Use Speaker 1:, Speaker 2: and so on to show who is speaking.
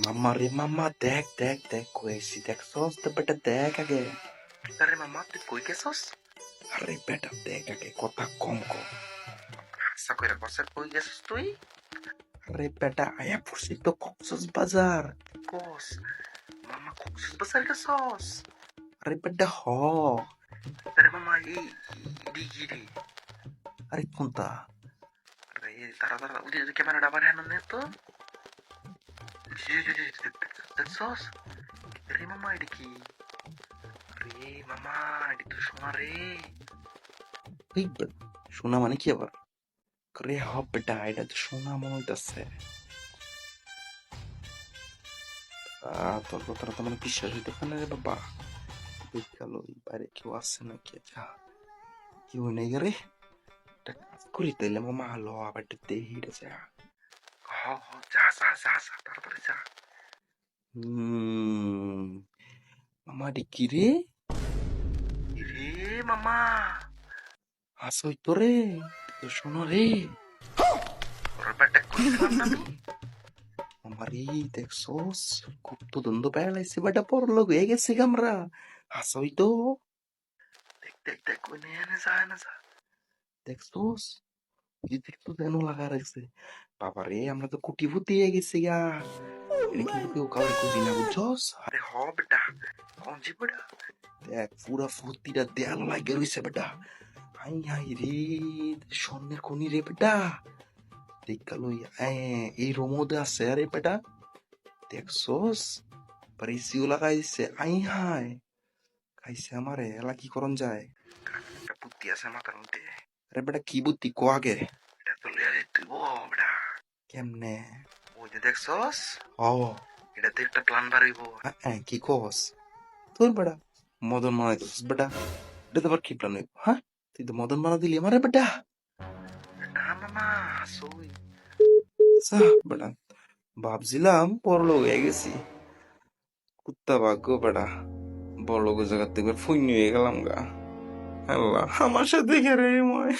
Speaker 1: মাম্মা রে মাম্মা, দেখ দেখ দেখ কইছি, দেখছস তো বেটা, দেখ আগে।
Speaker 2: আরে মামা তুই কই গেছস?
Speaker 1: আরে বেটা দেখ আগে, কথা কম কর।
Speaker 2: আশা কইরা কসের কই গেছস তুই?
Speaker 1: আরে বেটা আয়া পড়ছি তো কক্সস বাজার।
Speaker 2: কস মামা কক্সেস বাজার গেছস?
Speaker 1: আরে বেটা হ।
Speaker 2: আরে মামা এই কি রে?
Speaker 1: আরে কোনটা?
Speaker 2: আরে তারা তারা ওই যে ক্যামেরাটা আবার হ্যান্ড নে তো। দেখছস? আরে মামা এটা কি? আরে মামা এটা তো সোনা রে।
Speaker 1: এই বেটা, সোনা মানে কি আবার? আরে হ বেটা, এটা তো সোনা মনে হইতাছে। তোর কথাটা তো মানে বিশ্বাস হইতেছে না রে বাবা। বিকাল ওই বাইরে কেউ আসছে নাকি? যা, কেউ নেই রে। একটা কাজ করি তাইলে মামা, হলো আবার একটু দেখি রে যা।
Speaker 2: হ হ যা যা যা যা তাড়াতাড়ি যা।
Speaker 1: মামা এটা কি রে?
Speaker 2: রে মামা
Speaker 1: হাসই তো রে, তো শোনো রে।
Speaker 2: ওর ব্যাটা কইছিলাম না আমি?
Speaker 1: আমার এই দেখছোস, খুব তো দ্বন্দ্ব পেলাইছে বেটা, পর লোক হয়ে গেছে আমরা। হাসই তো,
Speaker 2: দেখ দেখ দেখ ওই নে এনে যা এনে যা।
Speaker 1: দেখছোস, এই দেখতো যেন লাগা রাখছে। বাবা রে, আমরা তো কোটিপতি হয়ে গেছি গা। এটা কিন্তু কেউ কাউরে কবি না, বুঝছস?
Speaker 2: আরে হ বেটা কোন জি বেটা?
Speaker 1: দেখ পুরা ফুর্তিটা দেয়াল লাগে রইছে বেটা। হাই হাই রে, স্বর্ণের খনি রে বেটা। দেখা লই এই রোমদে আছে আরে বেটা, দেখছোস? পারিসিও লাগাই দিছে, আই হাই খাইছে আমারে, এলা কি করন যায়?
Speaker 2: একটা বুদ্ধি আছে মাথার মধ্যে।
Speaker 1: আরে বেটা কি বুদ্ধি কো আগে।
Speaker 2: এটা তো লিয়া তুই ও বেটা
Speaker 1: কেমনে?
Speaker 2: ওই যে দেখছস
Speaker 1: ও
Speaker 2: এটাতে একটা প্ল্যান বাড়াইব।
Speaker 1: কি কস? তোর বেটা মদন বানাই দিস বেটা, এটা তো আবার কি প্ল্যান হইব? হ্যাঁ, তুই তো মদন বানা দিলি আমারে বেটা।
Speaker 2: না মামা সই
Speaker 1: সা বেটা, ভাবছিলাম পরলোক হয়ে গেছি। কুত্তা ভাগ্য বেটা, বড়লোক জায়গা থেকে ফুই হয়ে গেলাম গা। আল্লাহ আমার সাথে ঘেরে ময়।